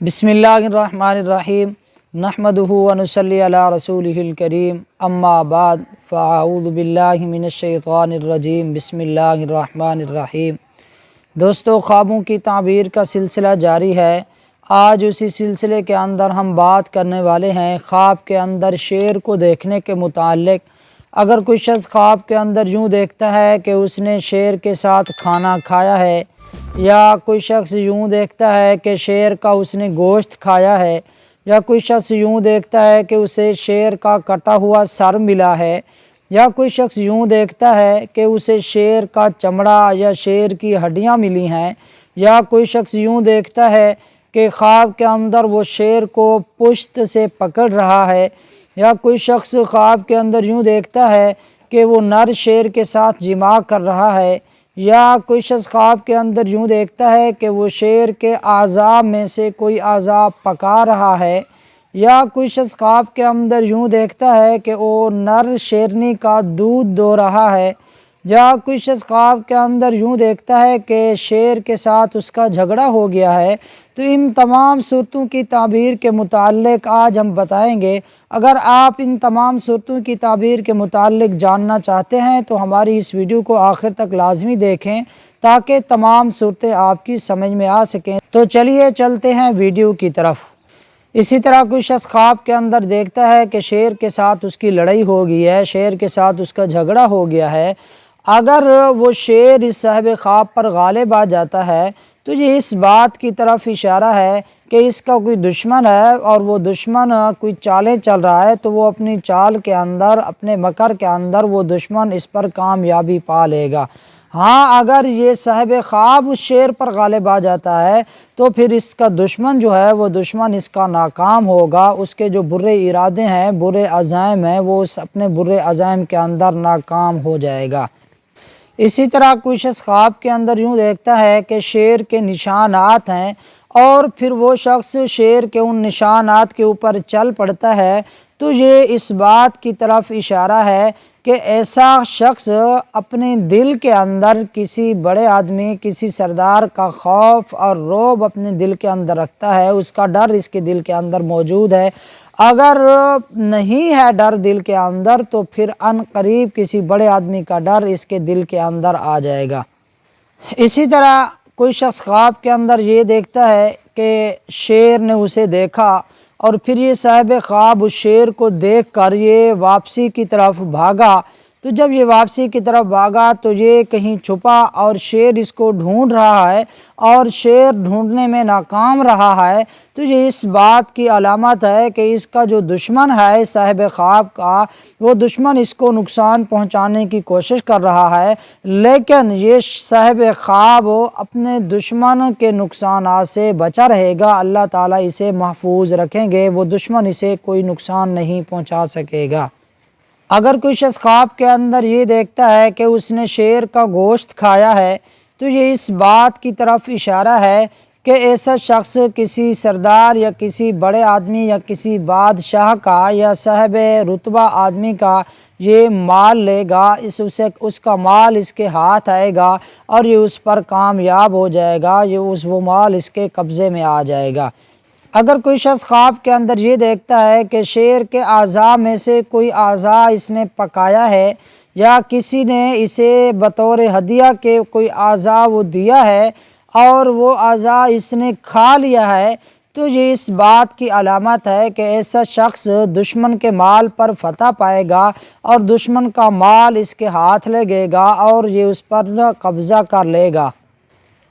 बिस्मिल्लाहिर्रहमानिर्रहीम नहमदुहु व नुसल्ली अला रसूलिहिल करीम अम्मा बाद फ़अऊज़ु बिल्लाहि मिनश्शैतानिर्रजीम बिस्मिल्लाहिर्रहमानिर्रहीम। दोस्तों, ख्वाबों की ताबीर का सिलसिला जारी है। आज उसी सिलसिले के अंदर हम बात करने वाले हैं ख्वाब के अंदर शेर को देखने के मुताल्लिक़। अगर कोई शख्स ख्वाब के अंदर यूँ देखता है कि उसने शेर के साथ खाना खाया है, या कोई शख्स यूँ देखता है कि शेर का उसने गोश्त खाया है, या कोई शख्स यूँ देखता है कि उसे शेर का कटा हुआ सर मिला है, या कोई शख्स यूँ देखता है कि उसे शेर का चमड़ा या शेर की हड्डियाँ मिली हैं, या कोई शख्स यूँ देखता है कि ख्वाब के अंदर वो शेर को पुश्त से पकड़ रहा है, या कोई शख्स ख्वाब के अंदर यूँ देखता है कि वो नर शेर के साथ जिमा कर रहा है, या कोई शख्स ख्वाब के अंदर यूँ देखता है कि वो शेर के आज़ा में से कोई आज़ा पका रहा है, या कोई शख्स ख्वाब के अंदर यूँ देखता है कि वो नर शेरनी का दूध दो रहा है, या कोई शख्स ख्वाब के अंदर यूँ देखता है कि शेर के साथ उसका झगड़ा हो गया है। तो इन तमाम सूरतों की ताबीर के मुताल्लिक़ आज हम बताएंगे। अगर आप इन तमाम सूरतों की ताबीर के मुताल्लिक़ जानना चाहते हैं तो हमारी इस वीडियो को आखिर तक लाजमी देखें ताकि तमाम सूरतें आपकी समझ में आ सकें। तो चलिए चलते हैं वीडियो की तरफ। इसी तरह कोई शख्स ख्वाब के अंदर देखता है कि शेर के साथ उसकी लड़ाई हो गई है, शेर के साथ उसका झगड़ा हो गया है। अगर वो शेर इस साहिब ख्वाब पर गालिब आ जाता है तो ये इस बात की तरफ इशारा है कि इसका कोई दुश्मन है और वो दुश्मन कोई चालें चल रहा है, तो वो अपनी चाल के अंदर, अपने मकर के अंदर वो दुश्मन इस पर कामयाबी पा लेगा। हाँ, अगर ये साहिब ख्वाब उस शेर पर गालिब आ जाता है तो फिर इसका दुश्मन जो है वो दुश्मन इसका नाकाम होगा। उसके जो बुरे इरादे हैं, बुरे अज़ाइम हैं, वो उस अपने बुरे अज़ाइम के अंदर नाकाम हो जाएगा। इसी तरह कोई शख्स ख्वाब के अंदर यूँ देखता है कि शेर के निशानात हैं और फिर वो शख्स शेर के उन निशानात के ऊपर चल पड़ता है, तो ये इस बात की तरफ इशारा है कि ऐसा शख्स अपने दिल के अंदर किसी बड़े आदमी, किसी सरदार का खौफ और रौब अपने दिल के अंदर रखता है, उसका डर इसके दिल के अंदर मौजूद है। अगर नहीं है डर दिल के अंदर तो फिर अनकरीब किसी बड़े आदमी का डर इसके दिल के अंदर आ जाएगा। इसी तरह कोई शख्स ख्वाब के अंदर ये देखता है कि शेर ने उसे देखा और फिर ये साहिब ख्वाब उस शेर को देख कर ये वापसी की तरफ भागा। तो जब ये वापसी की तरफ भागा तो ये कहीं छुपा और शेर इसको ढूंढ रहा है और शेर ढूंढने में नाकाम रहा है। तो ये इस बात की अलामत है कि इसका जो दुश्मन है साहिब ख्वाब का, वो दुश्मन इसको नुकसान पहुंचाने की कोशिश कर रहा है, लेकिन ये साहिब ख्वाब अपने दुश्मन के नुकसानात से बचा रहेगा। अल्लाह ताला इसे महफूज रखेंगे, वो दुश्मन इसे कोई नुकसान नहीं पहुंचा सकेगा। अगर कोई शख्स ख्वाब के अंदर ये देखता है कि उसने शेर का गोश्त खाया है तो ये इस बात की तरफ इशारा है कि ऐसा शख्स किसी सरदार या किसी बड़े आदमी या किसी बादशाह का या साहिब रुतबा आदमी का ये माल लेगा, उसका माल इसके हाथ आएगा और ये उस पर कामयाब हो जाएगा, ये वो माल इसके कब्ज़े में आ जाएगा। अगर कोई शख्स ख्वाब के अंदर ये देखता है कि शेर के आज़ा में से कोई आज़ा इसने पकाया है या किसी ने इसे बतौर हदिया के कोई आज़ा वो दिया है और वो आज़ा इसने खा लिया है, तो ये इस बात की अलामत है कि ऐसा शख्स दुश्मन के माल पर फतह पाएगा और दुश्मन का माल इसके हाथ लगेगा और ये उस पर कब्ज़ा कर लेगा।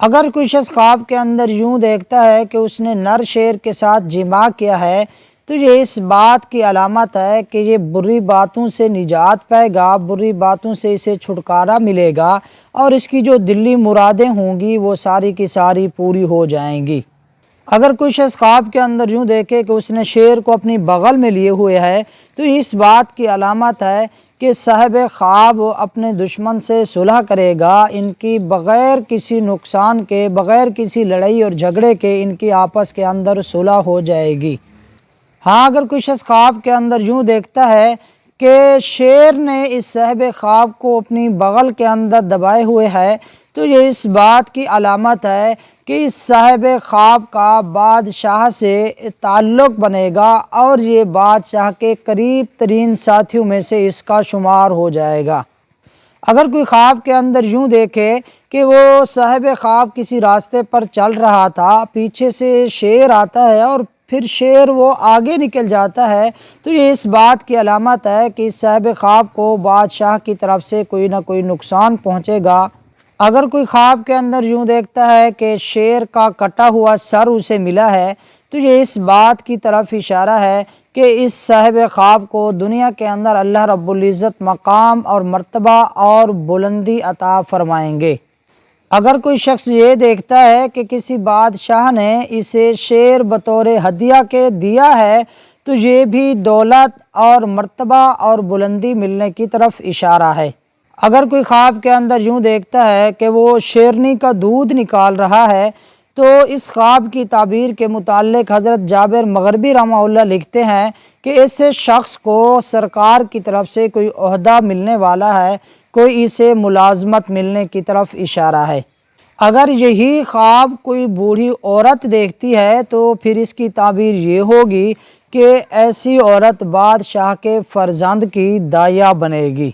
अगर कोई शख्स ख्वाब के अंदर यूँ देखता है कि उसने नर शेर के साथ जिमा किया है तो ये इस बात की अलामत है कि ये बुरी बातों से निजात पाएगा, बुरी बातों से इसे छुटकारा मिलेगा और इसकी जो दिली मुरादें होंगी वो सारी की सारी पूरी हो जाएंगी। अगर कोई शख्स ख्वाब के अंदर यूँ देखे कि उसने शेर को अपनी बगल में लिए हुए है तो इस बात की अलामत है कि साहिब ख्वाब अपने दुश्मन से सुलह करेगा, इनकी बग़ैर किसी नुकसान के, बग़ैर किसी लड़ाई और झगड़े के इनकी आपस के अंदर सुलह हो जाएगी। हाँ, अगर कोई शख्स ख्वाब के अंदर यूँ देखता है कि शेर ने इस साहिब ख्वाब को अपनी बगल के अंदर दबाए हुए है تو یہ اس بات کی علامت ہے کہ اس صاحب خواب کا بادشاہ سے تعلق بنے گا اور یہ بادشاہ کے قریب ترین ساتھیوں میں سے اس کا شمار ہو جائے گا۔ اگر کوئی خواب کے اندر یوں دیکھے کہ وہ صاحب خواب کسی راستے پر چل رہا تھا، پیچھے سے شیر آتا ہے اور پھر شیر وہ آگے نکل جاتا ہے، تو یہ اس بات کی علامت ہے کہ اس صاحب خواب کو بادشاہ کی طرف سے کوئی نہ کوئی نقصان پہنچے گا۔ اگر کوئی خواب کے اندر یوں دیکھتا ہے کہ شیر کا کٹا ہوا سر اسے ملا ہے، تو یہ اس بات کی طرف اشارہ ہے کہ اس صاحب خواب کو دنیا کے اندر اللہ رب العزت مقام اور مرتبہ اور بلندی عطا فرمائیں گے۔ اگر کوئی شخص یہ دیکھتا ہے کہ کسی بادشاہ نے اسے شیر بطور ہدیہ کے دیا ہے، تو یہ بھی دولت اور مرتبہ اور بلندی ملنے کی طرف اشارہ ہے۔ اگر کوئی خواب کے اندر یوں دیکھتا ہے کہ وہ شیرنی کا دودھ نکال رہا ہے، تو اس خواب کی تعبیر کے متعلق حضرت جابر مغربی رحمہ اللہ لکھتے ہیں کہ ایسے شخص کو سرکار کی طرف سے کوئی عہدہ ملنے والا ہے، کوئی اسے ملازمت ملنے کی طرف اشارہ ہے۔ اگر یہی خواب کوئی بوڑھی عورت دیکھتی ہے تو پھر اس کی تعبیر یہ ہوگی کہ ایسی عورت بادشاہ کے فرزند کی داعیہ بنے گی۔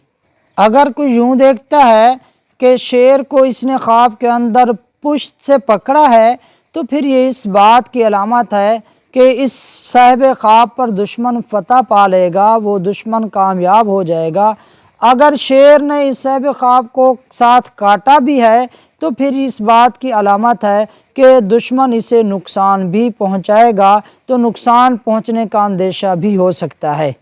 اگر کوئی یوں دیکھتا ہے کہ شیر کو اس نے خواب کے اندر پشت سے پکڑا ہے، تو پھر یہ اس بات کی علامت ہے کہ اس صاحب خواب پر دشمن فتح پا لے گا، وہ دشمن کامیاب ہو جائے گا۔ اگر شیر نے اس صاحب خواب کو ساتھ کاٹا بھی ہے، تو پھر اس بات کی علامت ہے کہ دشمن اسے نقصان بھی پہنچائے گا، تو نقصان پہنچنے کا اندیشہ بھی ہو سکتا ہے۔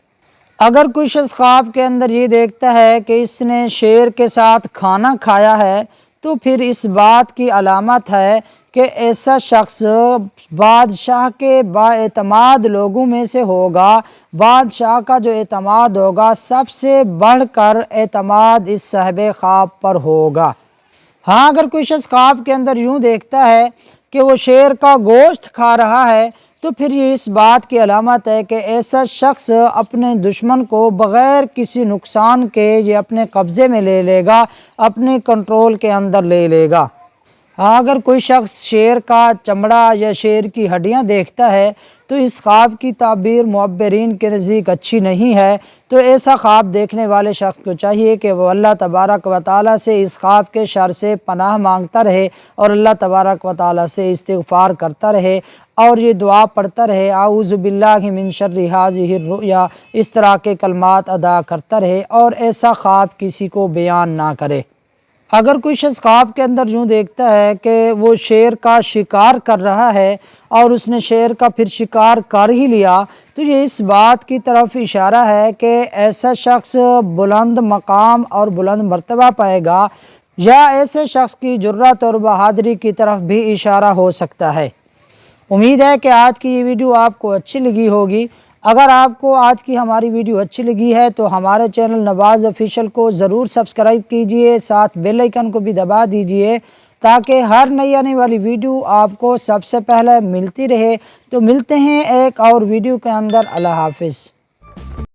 اگر کوئی شخص خواب کے اندر یہ دیکھتا ہے کہ اس نے شیر کے ساتھ کھانا کھایا ہے، تو پھر اس بات کی علامت ہے کہ ایسا شخص بادشاہ کے بااعتماد لوگوں میں سے ہوگا۔ بادشاہ کا جو اعتماد ہوگا سب سے بڑھ کر اعتماد اس صاحب خواب پر ہوگا۔ ہاں، اگر کوئی شخص خواب کے اندر یوں دیکھتا ہے کہ وہ شیر کا گوشت کھا رہا ہے، تو پھر یہ اس بات کی علامت ہے کہ ایسا شخص اپنے دشمن کو بغیر کسی نقصان کے یہ اپنے قبضے میں لے لے گا، اپنے کنٹرول کے اندر لے لے گا۔ اگر کوئی شخص شیر کا چمڑا یا شیر کی ہڈیاں دیکھتا ہے، تو اس خواب کی تعبیر معبرین کے نزدیک اچھی نہیں ہے۔ تو ایسا خواب دیکھنے والے شخص کو چاہیے کہ وہ اللہ تبارک و تعالیٰ سے اس خواب کے شر سے پناہ مانگتا رہے اور اللہ تبارک و تعالیٰ سے استغفار کرتا رہے اور یہ دعا پڑھتا رہے، اعوذ باللہ من شر ھذہ الرؤیا، اس طرح کے کلمات ادا کرتا رہے اور ایسا خواب کسی کو بیان نہ کرے۔ اگر کوئی شخص خواب کے اندر یوں دیکھتا ہے کہ وہ شیر کا شکار کر رہا ہے اور اس نے شیر کا پھر شکار کر ہی لیا، تو یہ اس بات کی طرف اشارہ ہے کہ ایسا شخص بلند مقام اور بلند مرتبہ پائے گا، یا ایسے شخص کی جرات اور بہادری کی طرف بھی اشارہ ہو سکتا ہے۔ امید ہے کہ آج کی یہ ویڈیو آپ کو اچھی لگی ہوگی۔ اگر آپ کو آج کی ہماری ویڈیو اچھی لگی ہے تو ہمارے چینل نواز آفیشیل کو ضرور سبسکرائب کیجئے، ساتھ بیل آئیکن کو بھی دبا دیجئے تاکہ ہر نئی آنے والی ویڈیو آپ کو سب سے پہلے ملتی رہے۔ تو ملتے ہیں ایک اور ویڈیو کے اندر۔ اللہ حافظ۔